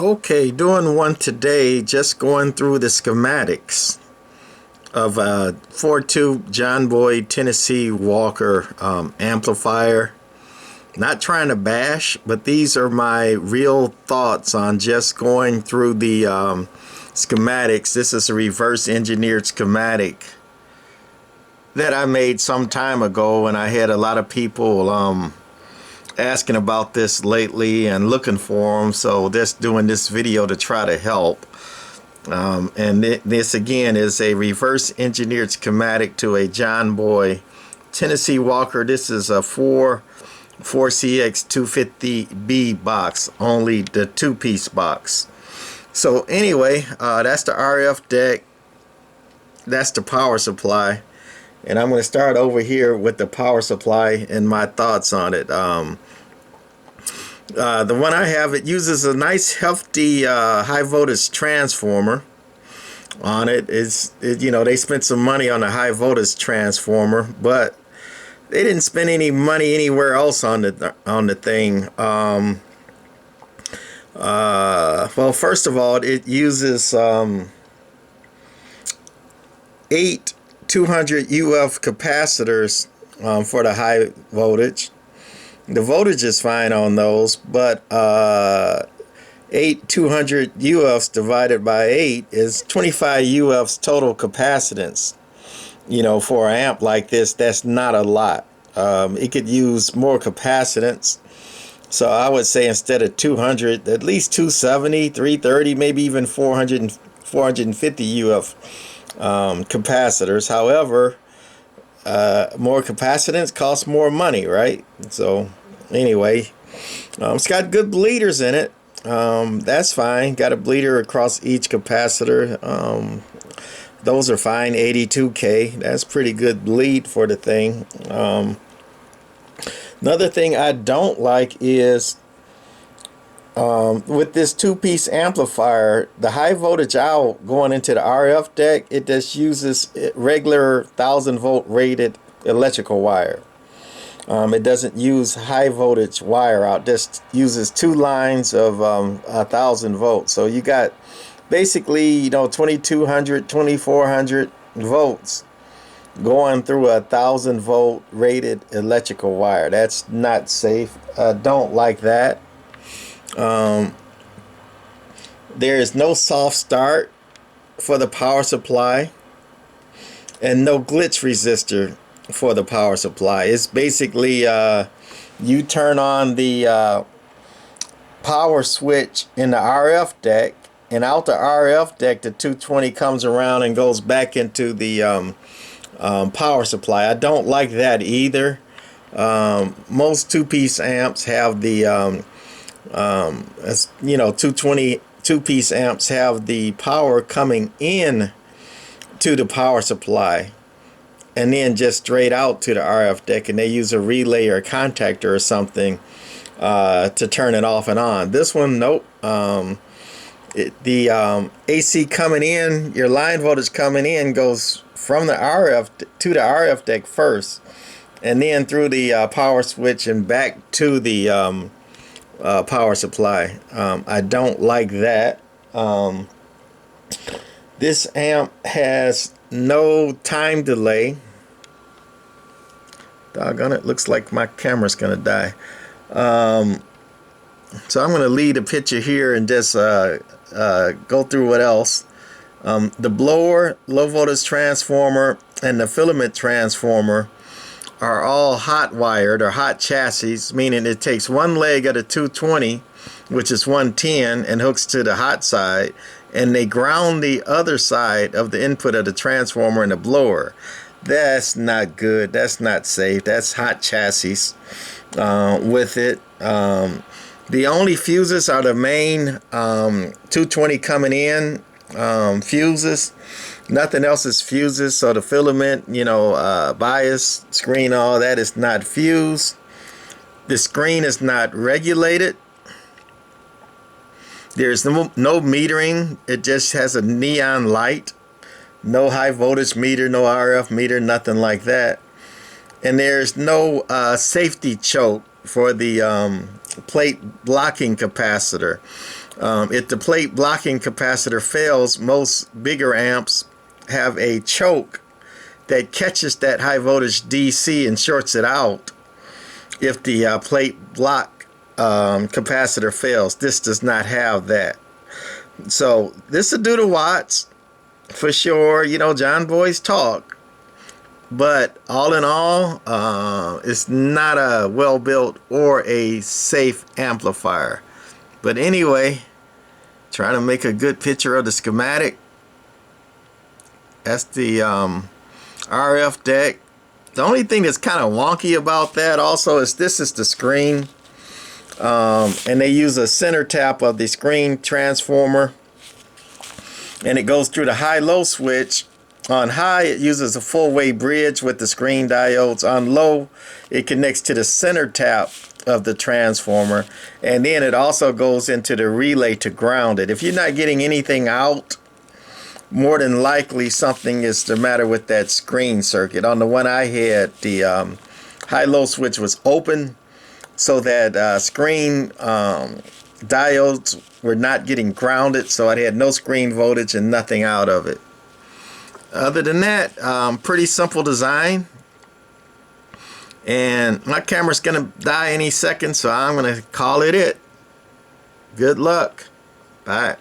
Okay, doing one today, just going through the schematics of a 4-tube Johnboy Tennessee Walker amplifier. Not trying to bash, but these are my real thoughts on just going through the schematics. This is a reverse engineered schematic that I made some time ago, and I had a lot of people asking about this lately and looking for them, so just doing this video to try to help. And this again is a reverse engineered schematic to a Johnboy Tennessee Walker. This is a 4cx250B box, only the two-piece box. So anyway, that's the RF deck, that's the power supply, and I'm going to start over here with the power supply and my thoughts on it. The one I have, it uses a nice hefty high voltage transformer on it. You know, they spent some money on a high voltage transformer, but they didn't spend any money anywhere else on the thing. Well, first of all, it uses 8 200 UF capacitors for the high voltage. The voltage is fine on those, but 8 200 UFs divided by 8 is 25 UFs total capacitance. You know, for an amp like this, that's not a lot. It could use more capacitance. So I would say instead of 200, at least 270, 330, maybe even 450 UF capacitors. However, more capacitance costs more money, right? So anyway, it's got good bleeders in it. That's fine. Got a bleeder across each capacitor. Those are fine. 82K. That's pretty good bleed for the thing. Another thing I don't like is with this two-piece amplifier, the high voltage out going into the RF deck, it just uses regular 1000-volt rated electrical wire. It doesn't use high voltage wire out. Just uses 2 lines of 1000 volts. So you got basically, you know, 2200, 2400 volts going through a 1000-volt rated electrical wire. That's not safe. I don't like that. There is no soft start for the power supply and no glitch resistor for the power supply. It's basically you turn on the power switch in the RF deck, and out the RF deck the 220 comes around and goes back into the power supply. I don't like that either. Most two-piece amps have the you know, 220 two-piece amps have the power coming in to the power supply and then just straight out to the RF deck, and they use a relay or a contactor or something to turn it off and on. This one, nope. The AC coming in, your line voltage coming in, goes from the RF to the RF deck first, and then through the power switch and back to the power supply. I don't like that. This amp has no time delay. Doggone it, looks like my camera's gonna die. So I'm gonna leave the picture here and just go through what else. The blower, low voltage transformer, and the filament transformer are all hot wired or hot chassis, meaning it takes one leg of the 220, which is 110, and hooks to the hot side, and they ground the other side of the input of the transformer and the blower. That's not good. That's not safe. That's hot chassis with it. The only fuses are the main 220 coming in fuses. Nothing else is fuses. So the filament, you know, bias, screen, all that is not fused. The screen is not regulated. There's no metering. It just has a neon light. No high voltage meter, no RF meter, nothing like that. And there's no safety choke for the plate blocking capacitor. If the plate blocking capacitor fails, most bigger amps have a choke that catches that high voltage DC and shorts it out if the plate block capacitor fails. This does not have that. So this will do the watts for sure. You know, John Boy's talk. But all in all, it's not a well-built or a safe amplifier. But anyway, trying to make a good picture of the schematic. That's the RF deck. The only thing that's kind of wonky about that also is this is the screen. And they use a center tap of the screen transformer. And it goes through the high-low switch. On high, it uses a full-way bridge with the screen diodes. On low, it connects to the center tap of the transformer. And then it also goes into the relay to ground it. If you're not getting anything out, more than likely something is the matter with that screen circuit. On the one I had, the high-low switch was open, so that screen diodes were not getting grounded, so I had no screen voltage and nothing out of it. Other than that, pretty simple design. And my camera's gonna die any second, so I'm gonna call it. Good luck. Bye.